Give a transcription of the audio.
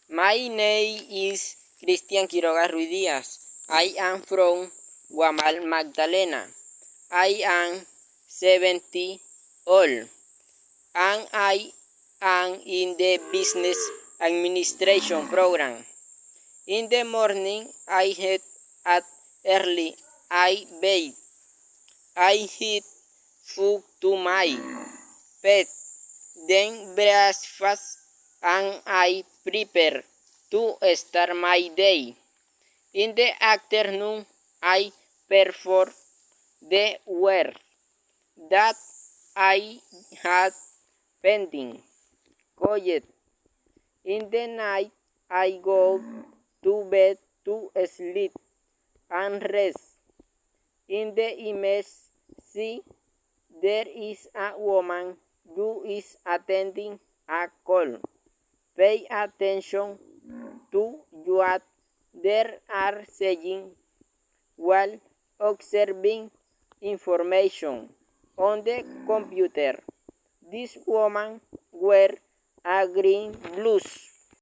My name is Cristian Quiroga Ruiz Diaz. I am from Guamal, Magdalena. I am 70 old, and I am in the business administration program. In the morning, I head at early. I bathe. I eat food to my pet, then breakfast, and I prepare to start my day. In the afternoon, I perform the work that I had pending. Quiet. In the night, I go to bed to sleep and rest. In the image, see, there is a woman who is attending a call. Pay attention to what they are saying while observing information on the computer. This woman wears a green blouse.